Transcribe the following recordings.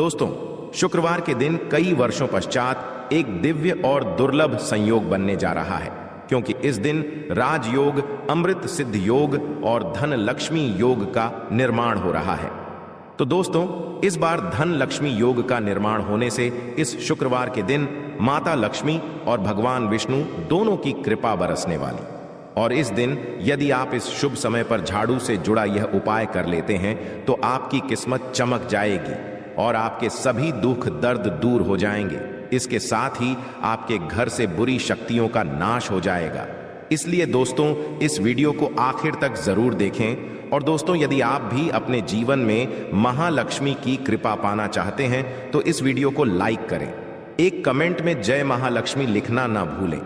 दोस्तों, शुक्रवार के दिन कई वर्षों पश्चात एक दिव्य और दुर्लभ संयोग बनने जा रहा है, क्योंकि इस दिन राजयोग, अमृत सिद्ध योग और धन लक्ष्मी योग का निर्माण हो रहा है। तो दोस्तों, इस बार धन लक्ष्मी योग का निर्माण होने से इस शुक्रवार के दिन माता लक्ष्मी और भगवान विष्णु दोनों की कृपा बरसने वाली। और इस दिन यदि आप इस शुभ समय पर झाड़ू से जुड़ा यह उपाय कर लेते हैं तो आपकी किस्मत चमक जाएगी और आपके सभी दुख दर्द दूर हो जाएंगे। इसके साथ ही आपके घर से बुरी शक्तियों का नाश हो जाएगा। इसलिए दोस्तों, इस वीडियो को आखिर तक जरूर देखें। और दोस्तों, यदि आप भी अपने जीवन में महालक्ष्मी की कृपा पाना चाहते हैं तो इस वीडियो को लाइक करें। एक कमेंट में जय महालक्ष्मी लिखना ना भूलें।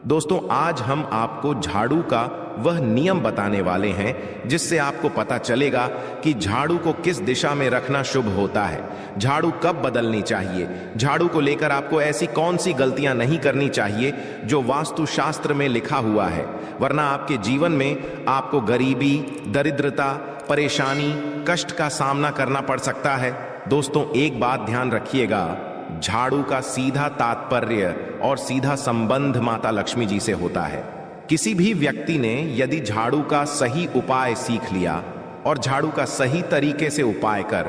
दोस्तों, आज हम आपको झाड़ू का वह नियम बताने वाले हैं जिससे आपको पता चलेगा कि झाड़ू को किस दिशा में रखना शुभ होता है, झाड़ू कब बदलनी चाहिए, झाड़ू को लेकर आपको ऐसी कौन सी गलतियां नहीं करनी चाहिए जो वास्तुशास्त्र में लिखा हुआ है, वरना आपके जीवन में आपको गरीबी, दरिद्रता, परेशानी, कष्ट का सामना करना पड़ सकता है। दोस्तों, एक बात ध्यान रखिएगा, झाड़ू का सीधा तात्पर्य और सीधा संबंध माता लक्ष्मी जी से होता है। किसी भी व्यक्ति ने यदि झाड़ू का सही उपाय सीख लिया और झाड़ू का सही तरीके से उपाय कर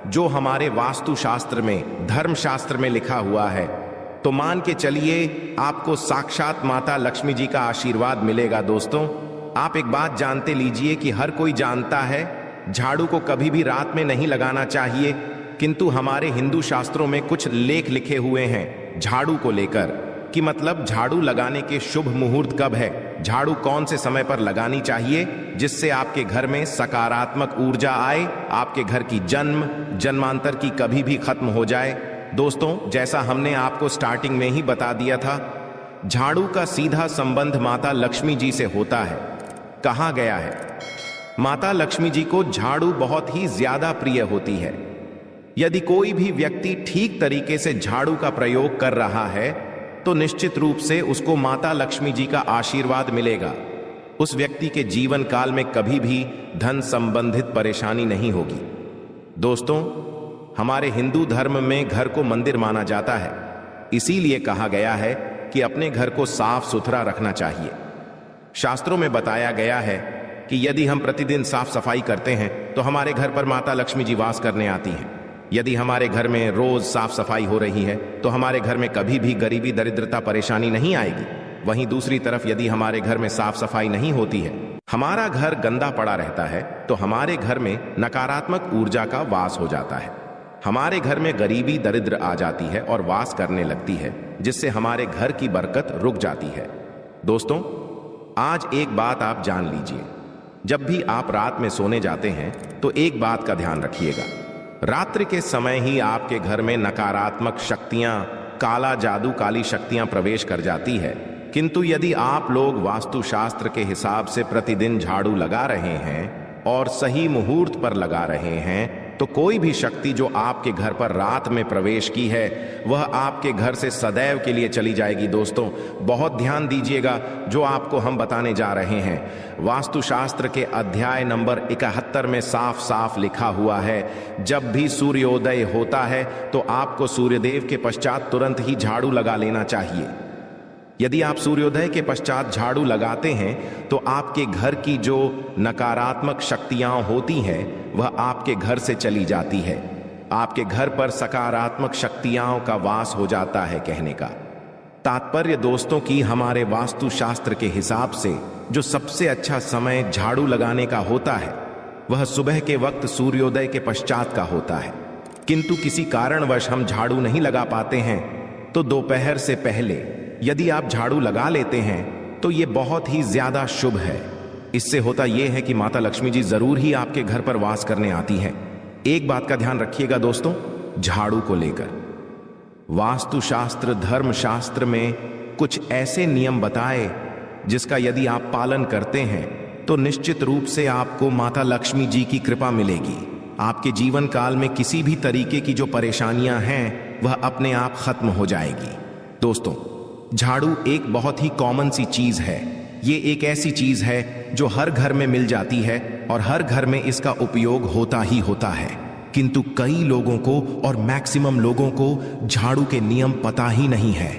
जो हमारे वास्तुशास्त्र में, धर्मशास्त्र में लिखा हुआ है, तो मान के चलिए आपको साक्षात माता लक्ष्मी जी का आशीर्वाद मिलेगा। दोस्तों, आप एक बात जानते लीजिए कि हर कोई जानता है झाड़ू को कभी भी रात में नहीं लगाना चाहिए, किंतु हमारे हिंदू शास्त्रों में कुछ लेख लिखे हुए हैं झाड़ू को लेकर कि मतलब झाड़ू लगाने के शुभ मुहूर्त कब है, झाड़ू कौन से समय पर लगानी चाहिए जिससे आपके घर में सकारात्मक ऊर्जा आए, आपके घर की जन्मांतर की कभी भी खत्म हो जाए। दोस्तों, जैसा हमने आपको स्टार्टिंग में ही बता दिया था, झाड़ू का सीधा संबंध माता लक्ष्मी जी से होता है। कहा गया है माता लक्ष्मी जी को झाड़ू बहुत ही ज्यादा प्रिय होती है। यदि कोई भी व्यक्ति ठीक तरीके से झाड़ू का प्रयोग कर रहा है तो निश्चित रूप से उसको माता लक्ष्मी जी का आशीर्वाद मिलेगा। उस व्यक्ति के जीवन काल में कभी भी धन संबंधित परेशानी नहीं होगी। दोस्तों, हमारे हिंदू धर्म में घर को मंदिर माना जाता है, इसीलिए कहा गया है कि अपने घर को साफ सुथरा रखना चाहिए। शास्त्रों में बताया गया है कि यदि हम प्रतिदिन साफ सफाई करते हैं तो हमारे घर पर माता लक्ष्मी जी वास करने आती हैं। यदि हमारे घर में रोज साफ सफाई हो रही है तो हमारे घर में कभी भी गरीबी, दरिद्रता, परेशानी नहीं आएगी। वहीं दूसरी तरफ यदि हमारे घर में साफ सफाई नहीं होती है, हमारा घर गंदा पड़ा रहता है, तो हमारे घर में नकारात्मक ऊर्जा का वास हो जाता है। हमारे घर में गरीबी, दरिद्र आ जाती है और वास करने लगती है, जिससे हमारे घर की बरकत रुक जाती है। दोस्तों, आज एक बात आप जान लीजिए, जब भी आप रात में सोने जाते हैं तो एक बात का ध्यान रखिएगा, रात्रि के समय ही आपके घर में नकारात्मक शक्तियां, काला जादू, काली शक्तियां प्रवेश कर जाती है। किंतु यदि आप लोग वास्तुशास्त्र के हिसाब से प्रतिदिन झाड़ू लगा रहे हैं और सही मुहूर्त पर लगा रहे हैं तो कोई भी शक्ति जो आपके घर पर रात में प्रवेश की है वह आपके घर से सदैव के लिए चली जाएगी। दोस्तों, बहुत ध्यान दीजिएगा जो आपको हम बताने जा रहे हैं। वास्तुशास्त्र के अध्याय नंबर 71 में साफ साफ लिखा हुआ है, जब भी सूर्योदय होता है तो आपको सूर्यदेव के पश्चात तुरंत ही झाड़ू लगा लेना चाहिए। यदि आप सूर्योदय के पश्चात झाड़ू लगाते हैं तो आपके घर की जो नकारात्मक शक्तियां होती हैं वह आपके घर से चली जाती है। आपके घर पर सकारात्मक शक्तियों का वास हो जाता है। कहने का तात्पर्य दोस्तों कि हमारे वास्तुशास्त्र के हिसाब से जो सबसे अच्छा समय झाड़ू लगाने का होता है वह सुबह के वक्त सूर्योदय के पश्चात का होता है। किंतु किसी कारणवश हम झाड़ू नहीं लगा पाते हैं तो दोपहर से पहले यदि आप झाड़ू लगा लेते हैं तो यह बहुत ही ज्यादा शुभ है। इससे होता यह है कि माता लक्ष्मी जी जरूर ही आपके घर पर वास करने आती हैं। एक बात का ध्यान रखिएगा दोस्तों, झाड़ू को लेकर वास्तुशास्त्र, धर्मशास्त्र में कुछ ऐसे नियम बताए जिसका यदि आप पालन करते हैं तो निश्चित रूप से आपको माता लक्ष्मी जी की कृपा मिलेगी। आपके जीवन काल में किसी भी तरीके की जो परेशानियां हैं वह अपने आप खत्म हो जाएगी। दोस्तों, झाड़ू एक बहुत ही कॉमन सी चीज है। ये एक ऐसी चीज है जो हर घर में मिल जाती है और हर घर में इसका उपयोग होता ही होता है। किंतु कई लोगों को और मैक्सिमम लोगों को झाड़ू के नियम पता ही नहीं है,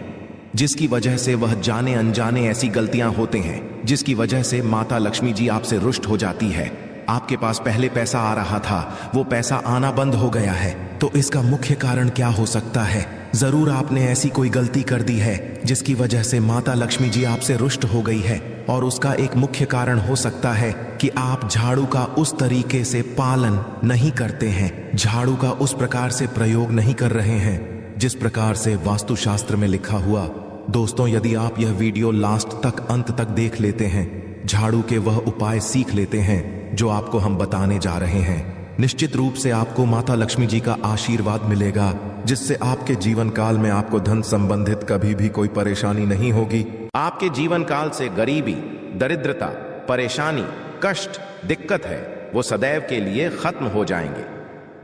जिसकी वजह से वह जाने अनजाने ऐसी गलतियां होते हैं जिसकी वजह से माता लक्ष्मी जी आपसे रुष्ट हो जाती है। आपके पास पहले पैसा आ रहा था, वो पैसा आना बंद हो गया है। तो इसका मुख्य कारण क्या हो सकता है? जरूर आपने ऐसी कोई गलती कर दी है जिसकी वजह से माता लक्ष्मी जी आपसे रुष्ट हो गई है। और उसका एक मुख्य कारण हो सकता है कि आप झाड़ू का उस तरीके से पालन नहीं करते हैं, झाड़ू का उस प्रकार से प्रयोग नहीं कर रहे हैं जिस प्रकार से वास्तुशास्त्र में लिखा हुआ। दोस्तों, यदि आप यह वीडियो लास्ट तक, अंत तक देख लेते हैं, झाड़ू के वह उपाय सीख लेते हैं जो आपको हम बताने जा रहे हैं, निश्चित रूप से आपको माता लक्ष्मी जी का आशीर्वाद मिलेगा, जिससे आपके जीवन काल में आपको धन संबंधित कभी भी कोई परेशानी नहीं होगी। आपके जीवन काल से गरीबी, दरिद्रता, परेशानी, कष्ट, दिक्कत है, वो सदैव के लिए खत्म हो जाएंगे।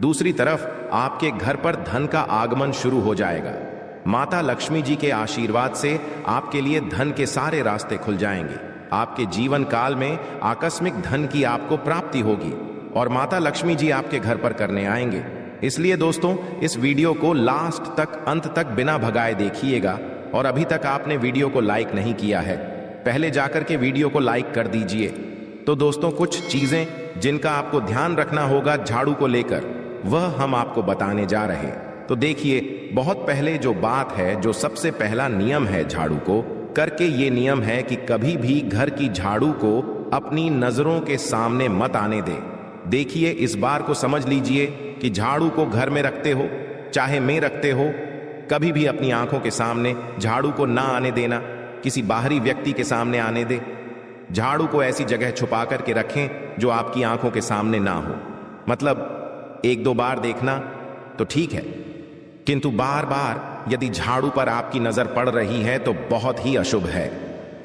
दूसरी तरफ आपके घर पर धन का आगमन शुरू हो जाएगा। माता लक्ष्मी जी के आशीर्वाद से आपके लिए धन के सारे रास्ते खुल जाएंगे। आपके जीवन काल में आकस्मिक धन की आपको प्राप्ति होगी और माता लक्ष्मी जी आपके घर पर करने आएंगे। इसलिए दोस्तों, इस वीडियो को लास्ट तक, अंत तक बिना भगाए देखिएगा। और अभी तक आपने वीडियो को लाइक नहीं किया है, पहले जाकर के वीडियो को लाइक कर दीजिए। तो दोस्तों, कुछ चीजें जिनका आपको ध्यान रखना होगा झाड़ू को लेकर, वह हम आपको बताने जा रहे हैं। तो देखिए, बहुत पहले जो बात है, जो सबसे पहला नियम है झाड़ू को करके, ये नियम है कि कभी भी घर की झाड़ू को अपनी नजरों के सामने मत आने दे। देखिए, इस बार को समझ लीजिए कि झाड़ू को घर में रखते हो चाहे में रखते हो, कभी भी अपनी आंखों के सामने झाड़ू को ना आने देना, किसी बाहरी व्यक्ति के सामने आने दे। झाड़ू को ऐसी जगह छुपा करके रखें जो आपकी आंखों के सामने ना हो। मतलब 1-2 बार देखना तो ठीक है, किंतु बार बार यदि झाड़ू पर आपकी नजर पड़ रही है तो बहुत ही अशुभ है।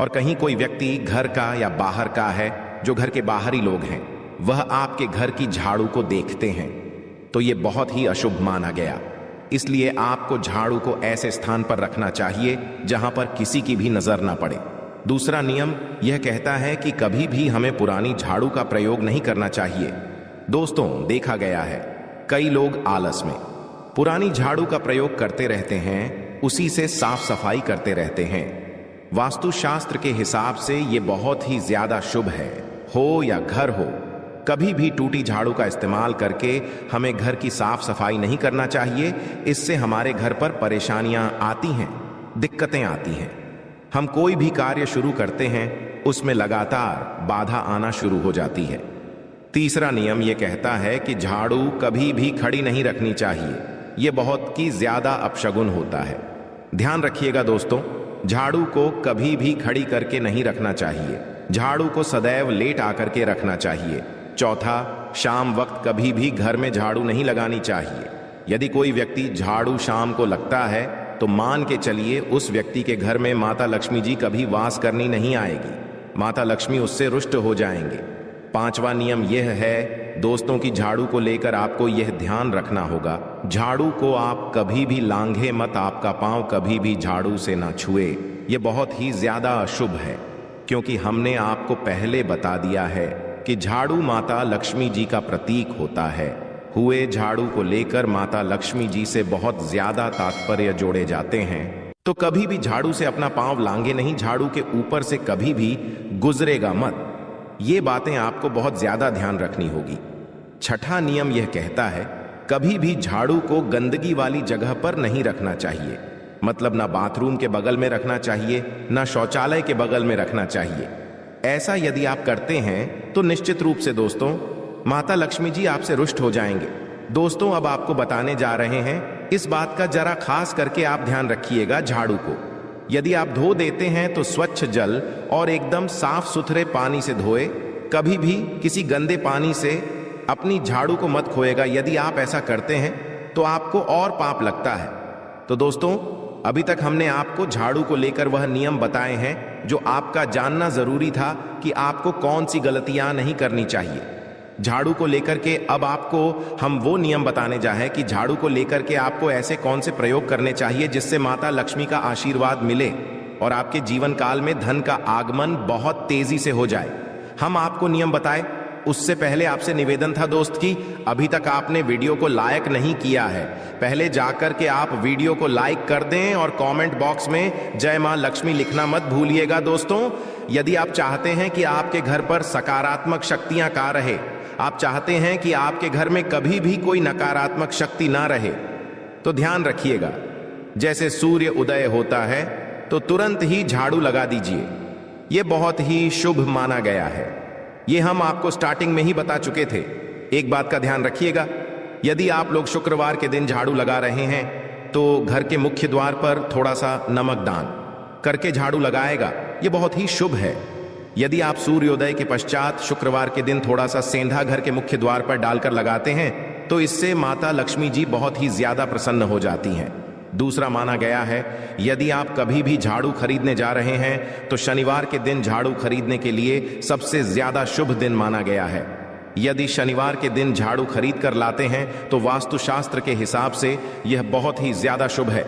और कहीं कोई व्यक्ति घर का या बाहर का है, जो घर के बाहरी लोग हैं, वह आपके घर की झाड़ू को देखते हैं, तो यह बहुत ही अशुभ माना गया। इसलिए आपको झाड़ू को ऐसे स्थान पर रखना चाहिए जहां पर किसी की भी नजर ना पड़े। दूसरा नियम यह कहता है कि कभी भी हमें पुरानी झाड़ू का प्रयोग नहीं करना चाहिए। दोस्तों, देखा गया है कई लोग आलस में पुरानी झाड़ू का प्रयोग करते रहते हैं, उसी से साफ सफाई करते रहते हैं। वास्तुशास्त्र के हिसाब से यह बहुत ही ज्यादा शुभ है। हो या घर हो, कभी भी टूटी झाड़ू का इस्तेमाल करके हमें घर की साफ सफाई नहीं करना चाहिए। इससे हमारे घर पर परेशानियां आती हैं, दिक्कतें आती हैं। हम कोई भी कार्य शुरू करते हैं, उसमें लगातार बाधा आना शुरू हो जाती है। तीसरा नियम यह कहता है कि झाड़ू कभी भी खड़ी नहीं रखनी चाहिए। यह बहुत ही ज्यादा अपशगुन होता है। ध्यान रखिएगा दोस्तों, झाड़ू को कभी भी खड़ी करके नहीं रखना चाहिए। झाड़ू को सदैव लेट आकर के रखना चाहिए। चौथा, शाम वक्त कभी भी घर में झाड़ू नहीं लगानी चाहिए। यदि कोई व्यक्ति झाड़ू शाम को लगता है तो मान के चलिए उस व्यक्ति के घर में माता लक्ष्मी जी कभी वास करनी नहीं आएगी। माता लक्ष्मी उससे रुष्ट हो जाएंगे। पांचवा नियम यह है दोस्तों कि झाड़ू को लेकर आपको यह ध्यान रखना होगा, झाड़ू को आप कभी भी लांघे मत। आपका पांव कभी भी झाड़ू से ना छुए। यह बहुत ही ज्यादा अशुभ है, क्योंकि हमने आपको पहले बता दिया है कि झाड़ू माता लक्ष्मी जी का प्रतीक होता है। हुए झाड़ू को लेकर माता लक्ष्मी जी से बहुत ज्यादा तात्पर्य जोड़े जाते हैं। तो कभी भी झाड़ू से अपना पांव लांगे नहीं, झाड़ू के ऊपर से कभी भी गुजरेगा मत। ये बातें आपको बहुत ज्यादा ध्यान रखनी होगी। छठा नियम यह कहता है कभी भी झाड़ू को गंदगी वाली जगह पर नहीं रखना चाहिए। मतलब ना बाथरूम के बगल में रखना चाहिए, ना शौचालय के बगल में रखना चाहिए। ऐसा यदि आप करते हैं तो निश्चित रूप से दोस्तों माता लक्ष्मी जी आपसे रुष्ट हो जाएंगे। दोस्तों, अब आपको बताने जा रहे हैं, इस बात का जरा खास करके आप ध्यान रखिएगा। झाड़ू को यदि आप धो देते हैं तो स्वच्छ जल और एकदम साफ सुथरे पानी से धोए। कभी भी किसी गंदे पानी से अपनी झाड़ू को मत खोएगा। यदि आप ऐसा करते हैं तो आपको और पाप लगता है। तो दोस्तों, अभी तक हमने आपको झाड़ू को लेकर वह नियम बताए हैं जो आपका जानना जरूरी था कि आपको कौन सी गलतियां नहीं करनी चाहिए। झाड़ू को लेकर के अब आपको हम वो नियम बताने जा रहे हैं कि झाड़ू को लेकर के आपको ऐसे कौन से प्रयोग करने चाहिए जिससे माता लक्ष्मी का आशीर्वाद मिले और आपके जीवन काल में धन का आगमन बहुत तेजी से हो जाए। हम आपको नियम बताए उससे पहले आपसे निवेदन था दोस्त कि अभी तक आपने वीडियो को लाइक नहीं किया है, पहले जाकर के आप वीडियो को लाइक कर दें और कमेंट बॉक्स में जय मां लक्ष्मी लिखना मत भूलिएगा दोस्तों। यदि आप चाहते हैं कि आपके घर पर सकारात्मक शक्तियां का रहे, आप चाहते हैं कि आपके घर में कभी भी कोई नकारात्मक शक्ति ना रहे, तो ध्यान रखिएगा, जैसे सूर्य उदय होता है तो तुरंत ही झाड़ू लगा दीजिए। यह बहुत ही शुभ माना गया है। यह हम आपको स्टार्टिंग में ही बता चुके थे। एक बात का ध्यान रखिएगा, यदि आप लोग शुक्रवार के दिन झाड़ू लगा रहे हैं तो घर के मुख्य द्वार पर थोड़ा सा नमक दान करके झाड़ू लगाएगा, यह बहुत ही शुभ है। यदि आप सूर्योदय के पश्चात शुक्रवार के दिन थोड़ा सा सेंधा घर के मुख्य द्वार पर डालकर लगाते हैं तो इससे माता लक्ष्मी जी बहुत ही ज्यादा प्रसन्न हो जाती हैं। दूसरा माना गया है, यदि आप कभी भी झाड़ू खरीदने जा रहे हैं तो शनिवार के दिन झाड़ू खरीदने के लिए सबसे ज्यादा शुभ दिन माना गया है। यदि शनिवार के दिन झाड़ू खरीद कर लाते हैं तो वास्तुशास्त्र के हिसाब से यह बहुत ही ज्यादा शुभ है।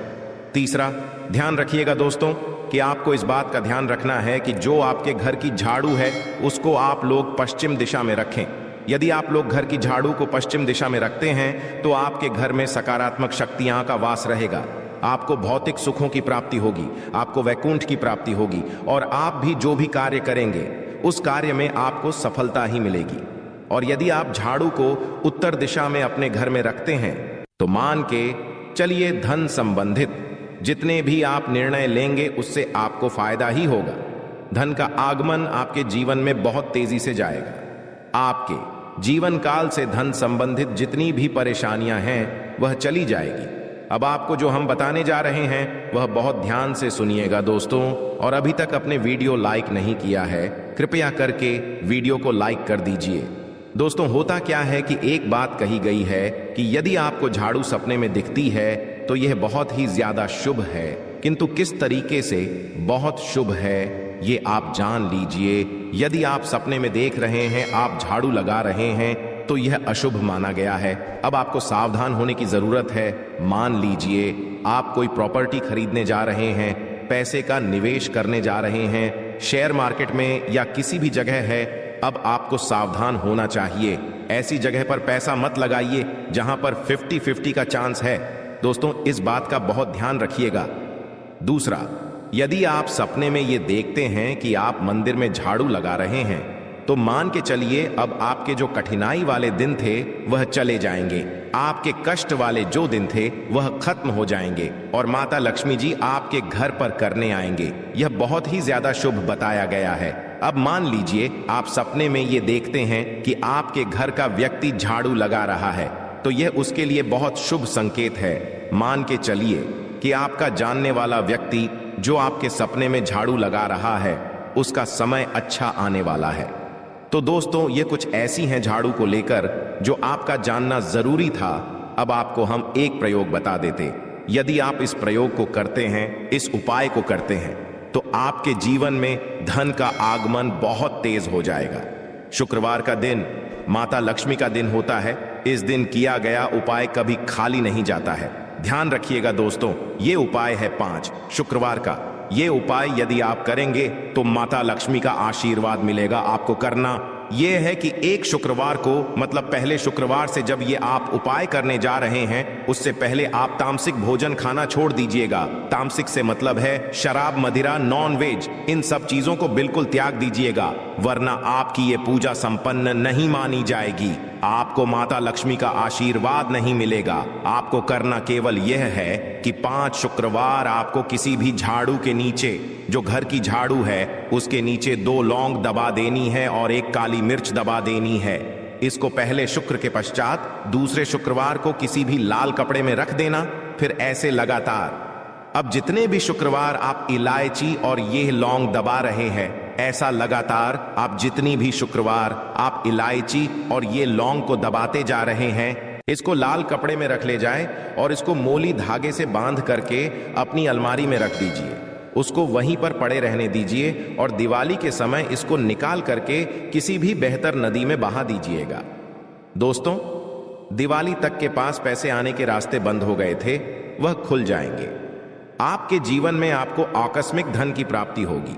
तीसरा, ध्यान रखिएगा दोस्तों कि आपको इस बात का ध्यान रखना है कि जो आपके घर की झाड़ू है उसको आप लोग पश्चिम दिशा में रखें। यदि आप लोग घर की झाड़ू को पश्चिम दिशा में रखते हैं तो आपके घर में सकारात्मक शक्तियां का वास रहेगा, आपको भौतिक सुखों की प्राप्ति होगी, आपको वैकुंठ की प्राप्ति होगी और आप भी जो भी कार्य करेंगे उस कार्य में आपको सफलता ही मिलेगी। और यदि आप झाड़ू को उत्तर दिशा में अपने घर में रखते हैं तो मान के चलिए धन संबंधित जितने भी आप निर्णय लेंगे उससे आपको फायदा ही होगा। धन का आगमन आपके जीवन में बहुत तेजी से जाएगा। आपके जीवन काल से धन संबंधित जितनी भी परेशानियां हैं वह चली जाएगी। अब आपको जो हम बताने जा रहे हैं वह बहुत ध्यान से सुनिएगा दोस्तों। और अभी तक अपने वीडियो लाइक नहीं किया है, कृपया करके वीडियो को लाइक कर दीजिए। दोस्तों, होता क्या है कि एक बात कही गई है कि यदि आपको झाड़ू सपने में दिखती है तो यह बहुत ही ज्यादा शुभ है, किंतु किस तरीके से बहुत शुभ है ये आप जान लीजिए। यदि आप सपने में देख रहे हैं आप झाड़ू लगा रहे हैं तो यह अशुभ माना गया है। अब आपको सावधान होने की जरूरत है। मान लीजिए आप कोई प्रॉपर्टी खरीदने जा रहे हैं, पैसे का निवेश करने जा रहे हैं, शेयर मार्केट में या किसी भी जगह है, अब आपको सावधान होना चाहिए। ऐसी जगह पर पैसा मत लगाइए जहां पर 50-50 का चांस है। दोस्तों, इस बात का बहुत ध्यान रखिएगा। दूसरा, यदि आप सपने में ये देखते हैं कि आप मंदिर में झाड़ू लगा रहे हैं तो मान के चलिए अब आपके जो कठिनाई वाले दिन थे वह चले जाएंगे, आपके कष्ट वाले जो दिन थे वह खत्म हो जाएंगे और माता लक्ष्मी जी आपके घर पर करने आएंगे। यह बहुत ही ज्यादा शुभ बताया गया है। अब मान लीजिए आप सपने में ये देखते हैं कि आपके घर का व्यक्ति झाड़ू लगा रहा है तो यह उसके लिए बहुत शुभ संकेत है। मान के चलिए कि आपका जानने वाला व्यक्ति जो आपके सपने में झाड़ू लगा रहा है उसका समय अच्छा आने वाला है। तो दोस्तों, ये कुछ ऐसी हैं झाड़ू को लेकर जो आपका जानना जरूरी था। अब आपको हम एक प्रयोग बता देते। यदि आप इस प्रयोग को करते हैं, इस उपाय को करते हैं, तो आपके जीवन में धन का आगमन बहुत तेज हो जाएगा। शुक्रवार का दिन माता लक्ष्मी का दिन होता है। इस दिन किया गया उपाय कभी खाली नहीं जाता है। ध्यान रखिएगा दोस्तों, ये उपाय है 5 शुक्रवार का। ये उपाय यदि आप करेंगे तो माता लक्ष्मी का आशीर्वाद मिलेगा। आपको करना यह है कि एक शुक्रवार को, मतलब पहले शुक्रवार से जब ये आप उपाय करने जा रहे हैं उससे पहले आप तामसिक भोजन खाना छोड़ दीजिएगा। तामसिक से मतलब है शराब, मदिरा, नॉन वेज, इन सब चीजों को बिल्कुल त्याग दीजिएगा, वरना आपकी ये पूजा संपन्न नहीं मानी जाएगी। आपको माता लक्ष्मी का आशीर्वाद नहीं मिलेगा। आपको करना केवल यह है कि 5 शुक्रवार आपको किसी भी झाड़ू के नीचे, जो घर की झाड़ू है उसके नीचे 2 लौंग दबा देनी है और 1 काली मिर्च दबा देनी है। इसको पहले शुक्र के पश्चात दूसरे शुक्रवार को किसी भी लाल कपड़े में रख देना, फिर ऐसे लगातार। अब जितने भी शुक्रवार आप इलायची और ये लौंग दबा रहे हैं, ऐसा लगातार आप जितनी भी शुक्रवार आप इलायची और ये लौंग को दबाते जा रहे हैं, इसको लाल कपड़े में रख ले जाएं और इसको मोली धागे से बांध करके अपनी अलमारी में रख दीजिए। उसको वहीं पर पड़े रहने दीजिए और दिवाली के समय इसको निकाल करके किसी भी बेहतर नदी में बहा दीजिएगा। दोस्तों, दिवाली तक के पास पैसे आने के रास्ते बंद हो गए थे, वह खुल जाएंगे। आपके जीवन में आपको आकस्मिक धन की प्राप्ति होगी।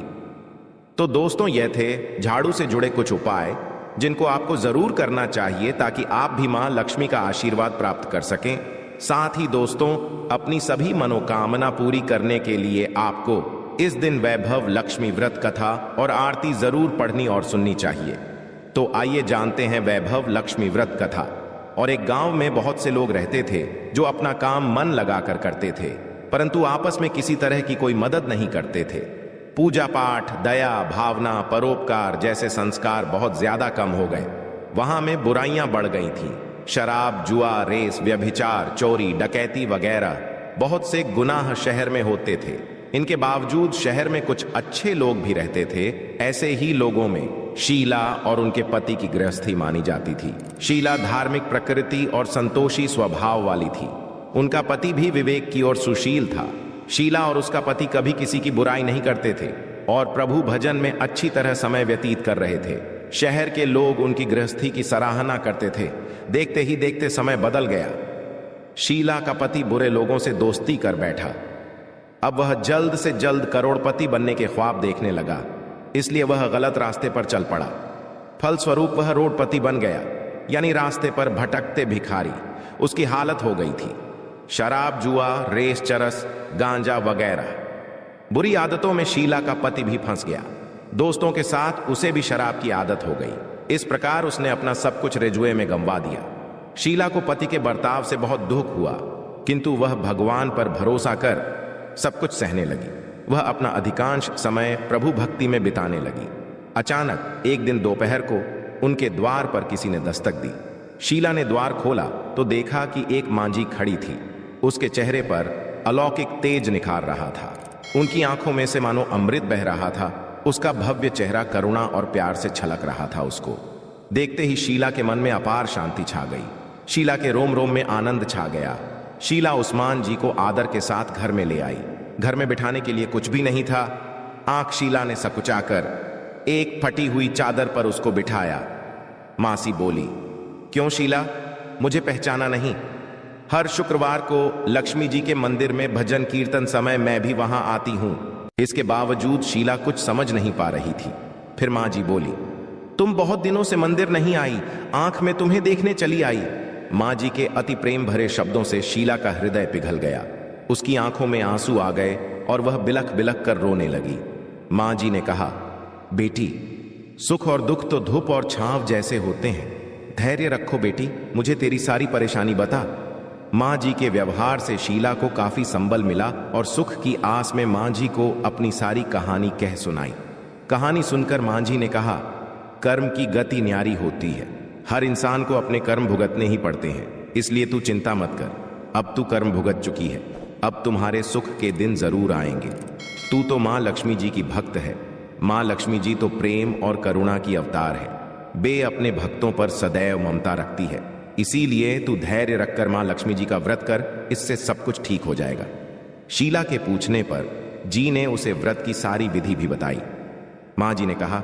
तो दोस्तों, यह थे झाड़ू से जुड़े कुछ उपाय जिनको आपको जरूर करना चाहिए ताकि आप भी मां लक्ष्मी का आशीर्वाद प्राप्त कर सकें। साथ ही दोस्तों, अपनी सभी मनोकामना पूरी करने के लिए आपको इस दिन वैभव लक्ष्मी व्रत कथा और आरती जरूर पढ़नी और सुननी चाहिए। तो आइए जानते हैं वैभव लक्ष्मी व्रत कथा। और एक गांव में बहुत से लोग रहते थे जो अपना काम मन लगाकर करते थे, परंतु आपस में किसी तरह की कोई मदद नहीं करते थे। पूजा पाठ, दया भावना, परोपकार जैसे संस्कार बहुत ज्यादा कम हो गए। वहां में बुराइयां बढ़ गई थीं। शराब, जुआ, रेस, व्यभिचार, चोरी, डकैती वगैरह बहुत से गुनाह शहर में होते थे। इनके बावजूद शहर में कुछ अच्छे लोग भी रहते थे। ऐसे ही लोगों में शीला और उनके पति की गृहस्थी मानी जाती थी। शीला धार्मिक प्रकृति और संतोषी स्वभाव वाली थी। उनका पति भी विवेक की ओर सुशील था। शीला और उसका पति कभी किसी की बुराई नहीं करते थे और प्रभु भजन में अच्छी तरह समय व्यतीत कर रहे थे। शहर के लोग उनकी गृहस्थी की सराहना करते थे। देखते ही देखते समय बदल गया। शीला का पति बुरे लोगों से दोस्ती कर बैठा। अब वह जल्द से जल्द करोड़पति बनने के ख्वाब देखने लगा, इसलिए वह गलत रास्ते पर चल पड़ा। फलस्वरूप वह रोडपति बन गया, यानी रास्ते पर भटकते भिखारी। उसकी हालत हो गई थी शराब, जुआ, रेस, चरस, गांजा वगैरह बुरी आदतों में शीला का पति भी फंस गया। दोस्तों के साथ उसे भी शराब की आदत हो गई। इस प्रकार उसने अपना सब कुछ रेजुए में गंवा दिया। शीला को पति के बर्ताव से बहुत दुख हुआ, किंतु वह भगवान पर भरोसा कर सब कुछ सहने लगी। वह अपना अधिकांश समय प्रभु भक्ति में बिताने लगी। अचानक एक दिन दोपहर को उनके द्वार पर किसी ने दस्तक दी। शीला ने द्वार खोला तो देखा कि एक मांझी खड़ी थी। उसके चेहरे पर अलौकिक तेज निखार रहा था। उनकी आंखों में से मानो अमृत बह रहा था। उसका भव्य चेहरा करुणा और प्यार से छलक रहा था। उसको देखते ही शीला के मन में अपार शांति छा गई। शीला के रोम रोम में आनंद छा गया। शीला उस्मान जी को आदर के साथ घर में ले आई। घर में बिठाने के लिए कुछ भी नहीं था। आंख शीला ने सकुचाकर एक फटी हुई चादर पर उसको बिठाया। मासी बोली, क्यों शीला, मुझे पहचाना नहीं? हर शुक्रवार को लक्ष्मी जी के मंदिर में भजन कीर्तन समय मैं भी वहां आती हूं। इसके बावजूद शीला कुछ समझ नहीं पा रही थी। फिर मां जी बोली, तुम बहुत दिनों से मंदिर नहीं आई, आंख में तुम्हें देखने चली आई। मां जी के अति प्रेम भरे शब्दों से शीला का हृदय पिघल गया। उसकी आंखों में आंसू आ गए और वह बिलख बिलख कर रोने लगी। मां जी ने कहा, बेटी, सुख और दुख तो धूप और छांव जैसे होते हैं। धैर्य रखो बेटी, मुझे तेरी सारी परेशानी बता। मां जी के व्यवहार से शीला को काफी संबल मिला और सुख की आस में मां जी को अपनी सारी कहानी कह सुनाई। कहानी सुनकर मां जी ने कहा, कर्म की गति न्यारी होती है। हर इंसान को अपने कर्म भुगतने ही पड़ते हैं, इसलिए तू चिंता मत कर। अब तू कर्म भुगत चुकी है, अब तुम्हारे सुख के दिन जरूर आएंगे। तू तो मां लक्ष्मी जी की भक्त है। मां लक्ष्मी जी तो प्रेम और करुणा की अवतार है। वे अपने भक्तों पर सदैव ममता रखती है। इसीलिए तू धैर्य रखकर मां लक्ष्मी जी का व्रत कर, इससे सब कुछ ठीक हो जाएगा। शीला के पूछने पर जी ने उसे व्रत की सारी विधि भी बताई। मां जी ने कहा,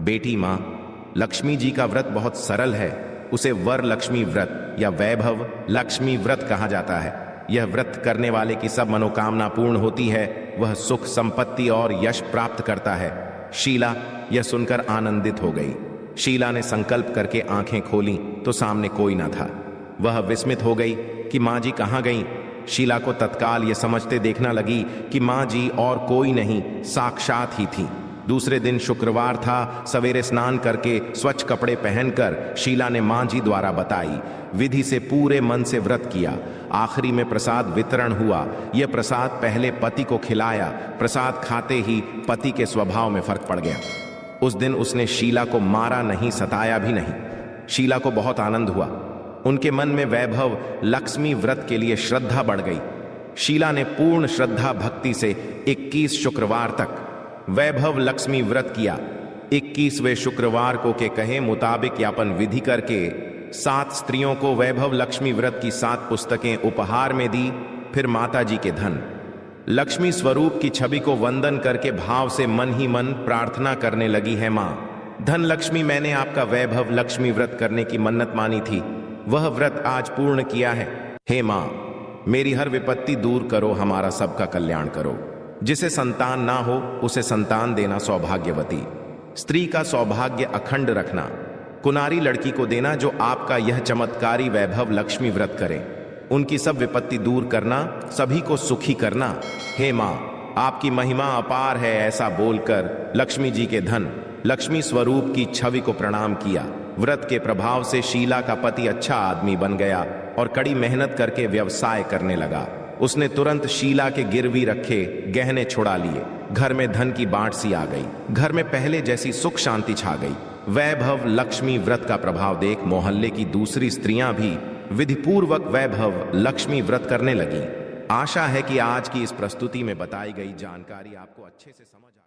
बेटी मां, लक्ष्मी जी का व्रत बहुत सरल है। उसे वर लक्ष्मी व्रत या वैभव लक्ष्मी व्रत कहा जाता है। यह व्रत करने वाले की सब मनोकामना पूर्ण होती है। वह सुख, संपत्ति और यश प्राप्त करता है। शीला यह सुनकर आनंदित हो गई। शीला ने संकल्प करके आंखें खोली तो सामने कोई न था। वह विस्मित हो गई कि मां जी कहां गईं। शीला को तत्काल यह समझते देखना लगी कि मां जी और कोई नहीं, साक्षात ही थी। दूसरे दिन शुक्रवार था। सवेरे स्नान करके स्वच्छ कपड़े पहनकर शीला ने मां जी द्वारा बताई विधि से पूरे मन से व्रत किया। आखिरी में प्रसाद वितरण हुआ। यह प्रसाद पहले पति को खिलाया। प्रसाद खाते ही पति के स्वभाव में फर्क पड़ गया। उस दिन उसने शीला को मारा नहीं, सताया भी नहीं। शीला को बहुत आनंद हुआ। उनके मन में वैभव लक्ष्मी व्रत के लिए श्रद्धा बढ़ गई। शीला ने पूर्ण श्रद्धा भक्ति से 21 शुक्रवार तक वैभव लक्ष्मी व्रत किया। 21वें शुक्रवार को के कहे मुताबिक यापन विधि करके 7 स्त्रियों को वैभव लक्ष्मी व्रत की 7 पुस्तकें उपहार में दी। फिर माता जी के धन लक्ष्मी स्वरूप की छवि को वंदन करके भाव से मन ही मन प्रार्थना करने लगी है, मां धन लक्ष्मी, मैंने आपका वैभव लक्ष्मी व्रत करने की मन्नत मानी थी, वह व्रत आज पूर्ण किया है। हे मां, मेरी हर विपत्ति दूर करो, हमारा सबका कल्याण करो। जिसे संतान ना हो उसे संतान देना सौभाग्यवती, स्त्री का सौभाग्य अखंड रखना, कुनारी लड़की को देना जो आपका यह चमत्कारी वैभव लक्ष्मी व्रत करे, उनकी सब विपत्ति दूर करना, सभी को सुखी करना। हे माँ, आपकी महिमा अपार है। ऐसा बोलकर लक्ष्मी जी के धन लक्ष्मी स्वरूप की छवि को प्रणाम किया। व्रत के प्रभाव से शीला का पति अच्छा आदमी बन गया और कड़ी मेहनत करके व्यवसाय करने लगा। उसने तुरंत शीला के गिरवी रखे गहने छुड़ा लिए। घर में धन की बाढ़ सी आ गई। घर में पहले जैसी सुख शांति छा गई। वैभव लक्ष्मी व्रत का प्रभाव देख मोहल्ले की दूसरी स्त्रियां भी विधिपूर्वक वैभव लक्ष्मी व्रत करने लगी। आशा है कि आज की इस प्रस्तुति में बताई गई जानकारी आपको अच्छे से समझ